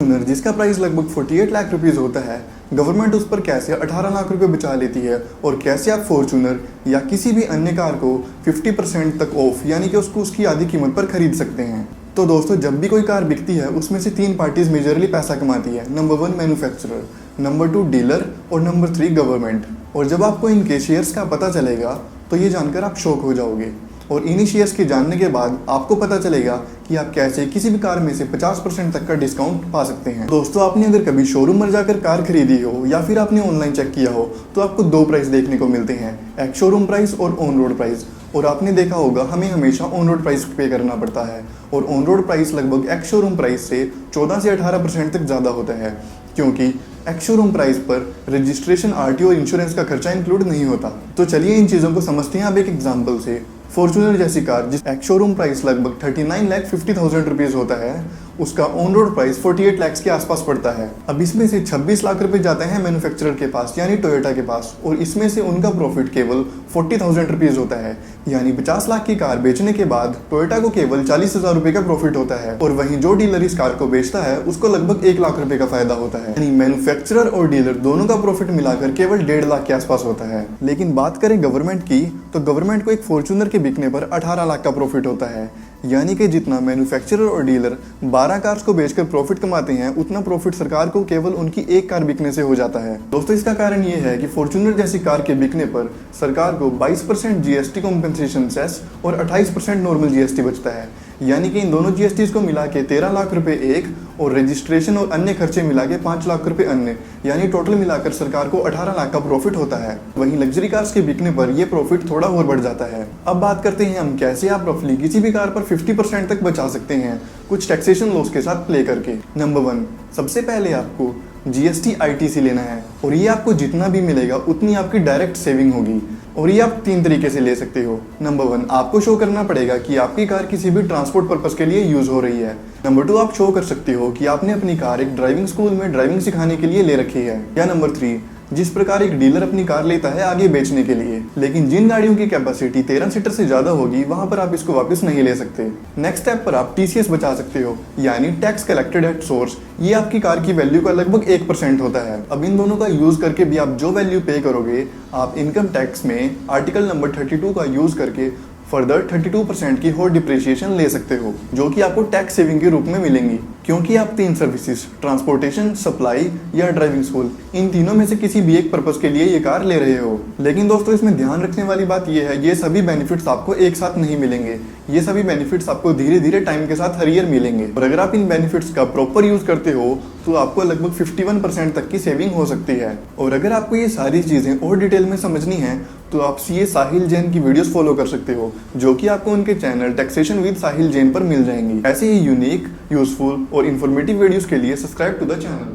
Fortuner जिसका price लगभग 48 lakh rupees होता है, गवर्नमेंट उस पर कैसे 18 लाख रुपए बचा लेती है और कैसे आप फॉर्च्यूनर या किसी भी अन्य कार को 50% तक ऑफ यानी कि उसको उसकी आधी कीमत पर खरीद सकते हैं। तो दोस्तों, जब भी कोई कार बिकती है उसमें से 3 पार्टीज मेजरली पैसा कमाती है। नंबर 1 मैन्युफैक्चरर, नंबर 2 डीलर और नंबर 3 गवर्नमेंट। और जब आपको इनके शेयर्स का पता चलेगा तो ये जानकर आप शॉक हो जाओगे। और इन्हीं शेयर्स के जानने के बाद आपको पता चलेगा कि आप कैसे किसी भी कार में से 50% तक का डिस्काउंट पा सकते हैं। दोस्तों, आपने अगर कभी शोरूम में जाकर कार खरीदी हो या फिर आपने ऑनलाइन चेक किया हो तो आपको 2 प्राइस देखने को मिलते हैं, एक शोरूम प्राइस और ऑन रोड प्राइस। और आपने देखा होगा हमें हमेशा ऑन रोड प्राइस पे करना पड़ता है और ऑन रोड प्राइस लगभग एक्स शोरूम प्राइस से 14 से 18% तक ज़्यादा होता है, क्योंकि एक्स शोरूम प्राइस पर रजिस्ट्रेशन, आरटीओ और इंश्योरेंस का खर्चा इंक्लूड नहीं होता। तो चलिए इन चीज़ों को समझते हैं अब एक एग्जाम्पल से। फॉर्च्यूनर जैसी कार जिस एक्स शोरूम प्राइस लगभग 39,50,000 रुपीज़ होता है, उसका ऑन रोड प्राइस 48 लाख के आसपास पड़ता है। अब इसमें से 26 लाख रुपए जाते हैं मैन्युफैक्चरर के पास यानी टोयोटा के पास, और इसमें से उनका प्रॉफिट केवल 40,000 रुपीज़ होता है। यानी 50 लाख की कार बेचने के बाद टोयोटा को केवल 40,000 रुपए का प्रॉफिट होता है, और वहीं जो डीलर इस कार को बेचता है उसको लगभग 1 लाख रुपए का फायदा होता है। यानी मैन्युफैक्चरर और डीलर दोनों का प्रॉफिट मिलाकर केवल 1.5 लाख के आसपास होता है। लेकिन बात करें गवर्नमेंट की, तो गवर्नमेंट को एक फॉर्च्यूनर के बिकने पर 18 लाख का प्रॉफिट होता है। यानी कि जितना मैन्युफैक्चरर और डीलर 12 कार्स को बेचकर प्रॉफिट कमाते हैं, उतना प्रॉफिट सरकार को केवल उनकी एक कार बिकने से हो जाता है। दोस्तों, इसका कारण ये है कि फॉर्च्यूनर जैसी कार के बिकने पर सरकार को 22% जीएसटी कॉम्पेंसेशन सेस और 28% नॉर्मल जीएसटी बचता है। यानी कि इन दोनों जीएसटी को मिला के 13 लाख रुपए एक और रजिस्ट्रेशन और अन्य खर्चे मिला के 5 लाख रुपए अन्य, यानी टोटल मिलाकर सरकार को 18 लाख का प्रॉफिट होता है। वहीं लग्जरी कार्स के बिकने पर यह प्रॉफिट थोड़ा और बढ़ जाता है। अब बात करते हैं हम कैसे आप रफली किसी भी कार पर 50% तक बचा सकते हैं कुछ टैक्सेशन लॉस के साथ प्ले करके। नंबर 1, सबसे पहले आपको जीएसटी आईटीसी लेना है और ये आपको जितना भी मिलेगा उतनी आपकी डायरेक्ट सेविंग होगी, और ये आप 3 तरीके से ले सकते हो। नंबर 1, आपको शो करना पड़ेगा कि आपकी कार किसी भी ट्रांसपोर्ट पर्पस के लिए यूज हो रही है। नंबर 2, आप शो कर सकते हो कि आपने अपनी कार एक ड्राइविंग स्कूल में ड्राइविंग सिखाने के लिए ले रखी है। या नंबर 3, जिस प्रकार एक डीलर अपनी कार लेता है आगे बेचने के लिए, लेकिन जिन गाड़ियों की कैपेसिटी 13 सीटर से ज्यादा होगी वहां पर आप इसको वापस नहीं ले सकते। नेक्स्ट स्टेप पर आप टीसीएस बचा सकते हो, यानी टैक्स कलेक्टेड एट सोर्स। ये आपकी कार की वैल्यू का लगभग 1% होता है। अब इन दोनों का यूज करके भी आप जो वैल्यू पे करोगे, आप इनकम टैक्स में आर्टिकल नंबर 32 का यूज करके फर्दर 32% की और डिप्रिसिएशन ले सकते हो, जो कि आपको टैक्स सेविंग के रूप में मिलेंगी, क्योंकि आप 3 सर्विसेज ट्रांसपोर्टेशन, सप्लाई या ड्राइविंग स्कूल, इन तीनों में से किसी भी एक पर्पस के लिए ये कार ले रहे हो। लेकिन दोस्तों, इसमें ध्यान रखने वाली बात ये है, ये सभी बेनिफिट्स आपको एक साथ नहीं मिलेंगे। ये सभी बेनिफिट्स आपको धीरे धीरे टाइम के साथ हर ईयर मिलेंगे, और अगर आप इन बेनिफिट्स का प्रॉपर यूज करते हो तो आपको लगभग 51% तक की सेविंग हो सकती है। और अगर आपको ये सारी चीजें और डिटेल में समझनी है तो आप सीए साहिल जैन की वीडियोस फॉलो कर सकते हो, जो कि आपको उनके चैनल टैक्सेशन विद साहिल जैन पर मिल जाएंगी। ऐसे ही यूनिक, यूजफुल और इन्फॉर्मेटिव वीडियोस के लिए सब्सक्राइब टू द चैनल।